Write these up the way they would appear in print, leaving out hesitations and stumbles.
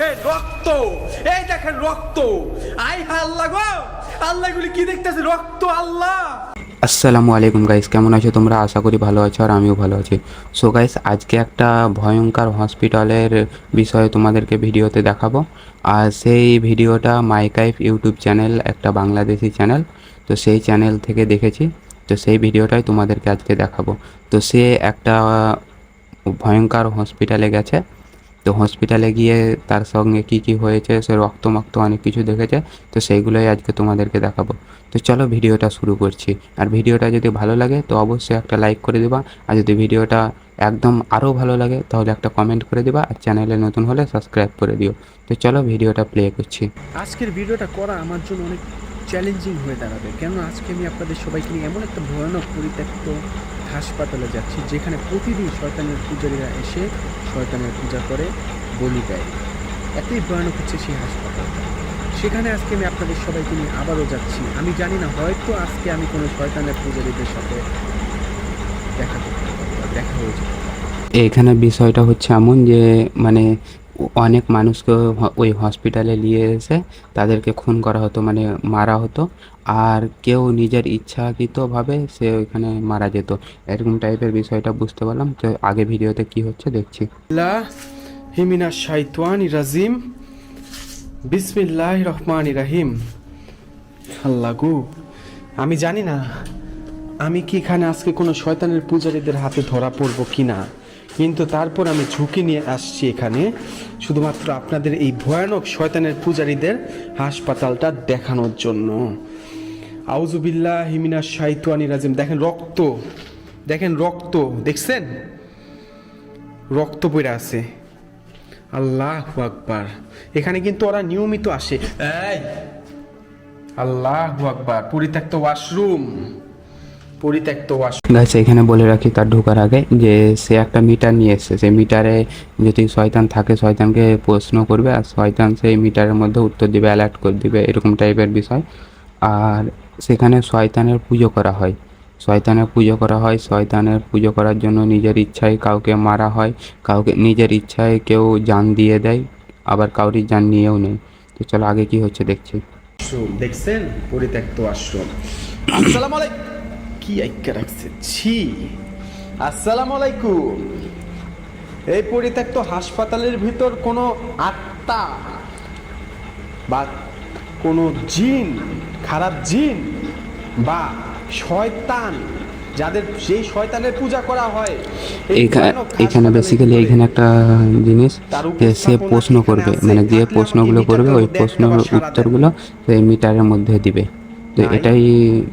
এই রক্ত, এই দেখেন রক্ত। আই আল্লাহ গো, আল্লাহ এগুলি কি দেখতেছে? রক্ত আল্লাহ। আসসালামু আলাইকুম গাইস, কেমন আছো তোমরা? আশা করি ভালো আছো আর আমিও ভালো আছি। সো গাইস, আজকে একটা ভয়ঙ্কর হসপিটালের বিষয়ে তোমাদেরকে ভিডিওতে দেখাবো। আর সেই ভিডিওটা মাইকাইফ ইউটিউব চ্যানেল, একটা বাংলাদেশি চ্যানেল, তো সেই চ্যানেল থেকে দেখেছি। তো সেই ভিডিওটাই তোমাদেরকে আজকে দেখাবো। তো সে একটা ভয়ঙ্কর হসপিটালে গেছে। তো হসপিটালে গিয়ে তার সঙ্গে কি হয়েছে, সে রক্তমাক্ত অনেক কিছু দেখেছে। তো সেইগুলোই আজকে তোমাদেরকে দেখাবো। তো চলো ভিডিওটা শুরু করছি। আর ভিডিওটা যদি ভালো লাগে তো অবশ্যই একটা লাইক করে দিবা। আর যদি ভিডিওটা একদম আরও ভালো লাগে তাহলে একটা কমেন্ট করে দিবা। আর চ্যানেলে নতুন হলে সাবস্ক্রাইব করে দিও। তো চলো ভিডিওটা প্লে করছি। আজকের ভিডিওটা করা আমার জন্য অনেক চ্যালেঞ্জিং হয়ে দাঁড়াবে, কেন আজকে আমি আপনাদের সবাইকে নিয়ে এমন একটা ভয়ানক পরিত্যক্ত হাসপাতালে যাচ্ছি, যেখানে প্রতিদিন শয়তানের পূজারীরা এসে শয়তানের পূজা করে, বলি দেয়। এতই ভয়ানক হচ্ছে সেই হাসপাতালটা। সেখানে আজকে আমি আপনাদের সবাইকে নিয়ে আবারও যাচ্ছি। আমি জানি না, হয়তো আজকে আমি কোনো শয়তানের পূজারীদের সাথে দেখা করতে পারবো, দেখা হয়ে যেতে পারে। এখানে বিষয়টা হচ্ছে এমন যে মানে অনেক মানুষকে ওই হসপিটালে নিয়ে এসে তাদেরকে খুন করা হতো, মানে মারা হতো। আর কেউ নিজের ইচ্ছাকৃতভাবে সে ওইখানে মারা যেত, এরকম টাইপের বিষয়টা বুঝতে পারলাম। তো আগে ভিডিওতে কি হচ্ছে দেখছি। হিমিনা শাইতানি রাজিম, বিসমিল্লাহির রহমানির রহিম। আল্লাহ গো, আমি জানি না আমি কি এখানে আজকে কোনো শয়তানের পূজারীদের হাতে ধরা পড়বো কিনা, কিন্তু তারপর আমি ঝুঁকি নিয়ে আসছি এখানে শুধুমাত্র আপনাদের এই ভয়ানক শয়তানের পূজারীদের হাসপাতালটা দেখানোর জন্য। আউযুবিল্লাহি মিনাশ শাইতানির রাজিম। দেখেন রক্ত, দেখেন রক্ত, দেখছেন রক্ত পড়ে আছে। আল্লাহু আকবার। এখানে কিন্তু ওরা নিয়মিত আসে। এই আল্লাহু আকবার। পরিত্যক্ত ওয়াশরুম, পরিত্যক্ত ওয়াশরুম। গাইস, এখানে বলে রাখি তার ঢোকার আগে যে সে একটা মিটার নিয়ে এসছে। সেই মিটারে যদি শয়তান থাকে শয়তানকে প্রশ্ন করবে, আর শয়তান সেই মিটারের মধ্যে উত্তর দিবে, অ্যালার্ট করে দিবে, এরকম টাইপের বিষয়। আর সেখানে শয়তানের পুজো করা হয়, শয়তানের পুজো করা হয়। শয়তানের পুজো করার জন্য নিজের ইচ্ছায় কাউকে মারা হয়, কাউকে নিজের ইচ্ছায় কেউ জান দিয়ে দেয়, আবার কাউরি জান নিয়েও নেই। তো চলো আগে কি হচ্ছে দেখছি। দেখছেন পরিত্যক্ত আশ্রম। আসসালামু আলাইকুম। কি আইক্কা রাখছে, ছি। আসসালামু আলাইকুম। এই পরিত্যক্ত হাসপাতালের ভিতর কোনো আত্মা বা কোনো জিন, খারাপ জিন বা শয়তান, যাদের যেই শয়তানের পূজা করা হয়, এখানে বেসিক্যালি এখানে একটা জিনিস যে সে প্রশ্ন করবে, মানে যে প্রশ্নগুলো করবে ওই প্রশ্নের উত্তরগুলো সেই মিটারের মধ্যে দিবে। তো এটাই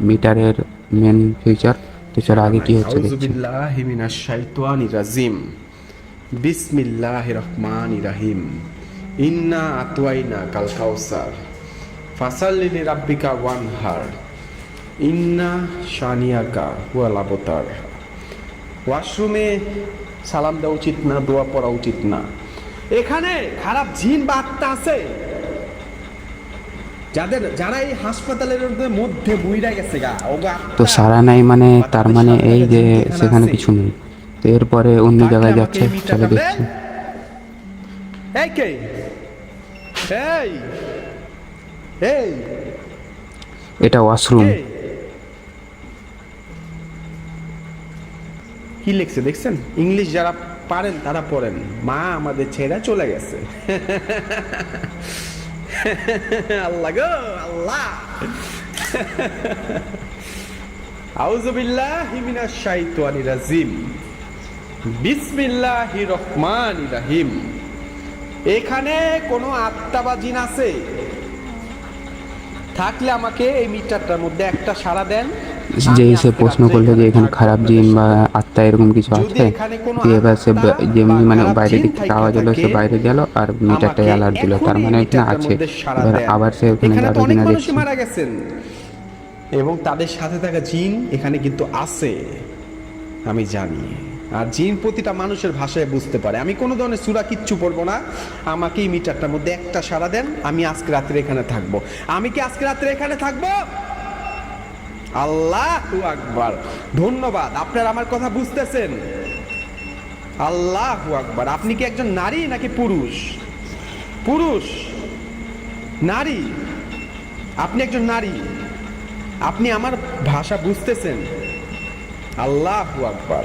মিটারের মেন ফিচার। তো চলো আগে কি হচ্ছে দেখছি। আউযুবিল্লাহি মিনাশ শাইতানির রাজিম, বিসমিল্লাহির রহমানির রহিম। ইন্না আতওয়াইনা কাল কাউসার ফাসাল্লি লিরাব্বিকা ওয়ানহার ইন্না শানিয়াকা হুয়াল আবতার। ওয়াশরুমে সালাম দেওয়া উচিত না, দোয়া পড়া উচিত না। এখানে খারাপ জিন বা আত্মা আছে, যারা এই হাসপাতালের মধ্যে বুইড়া গেছে গা। তো সারা নাই মানে তার মানে এই যে সেখানে কিছু নেই। তো এরপরে অন্য জায়গায় যাচ্ছে, চলো দেখছি। এই কে? এই এই এটা ওয়াশরুম। কি লিখছে দেখছেন? ইংলিশ যারা পারেন তারা পড়েন। মা আমাদের ছেড়ে চলে গেছে। আল্লাহ গো আল্লাহ। আউযুবিল্লাহি মিনাশ শাইতানির রাজিম, বিসমিল্লাহির রহমানির রহিম। এখানে কোনো আত্মা বা জিন আছে থাকলে আমাকে এই মিটারটার মধ্যে একটা সাড়া দেন। যে সে প্রশ্ন করলো যে এখানে খারাপ জিন বা আত্মা এরকম কিছু আছে, এবার সে যেমনি মানে বাইরের দিক থেকে আওয়াজ হলো সে বাইরে গেল আর মিটারটাই অ্যালার্ট দিল, তার মানে এখানে আছে। এবার আবার সে ওখানে যাবে কিনা দেখছি। মারা গেছেন এবং তাদের সাথে থাকা জিন এখানে কিন্তু আছে, আমি জানি। আর জিন প্রতিটা মানুষের ভাষায় বুঝতে পারে। আমি কোনো ধরনের সূরা কিচ্ছু পড়বো না, আমাকে এই মিটারটার মধ্যে একটা সাড়া দেন। আমি আজকে রাত্রে এখানে থাকবো। আমি কি আজকে রাত্রে এখানে থাকবো? আল্লাহু আকবার। ধন্যবাদ, আপনারা আমার কথা বুঝতেছেন। আল্লাহু আকবার। আপনি কি একজন নারী নাকি পুরুষ? পুরুষ, নারী, আপনি একজন নারী, আপনি আমার ভাষা বুঝতেছেন? আল্লাহু আকবার।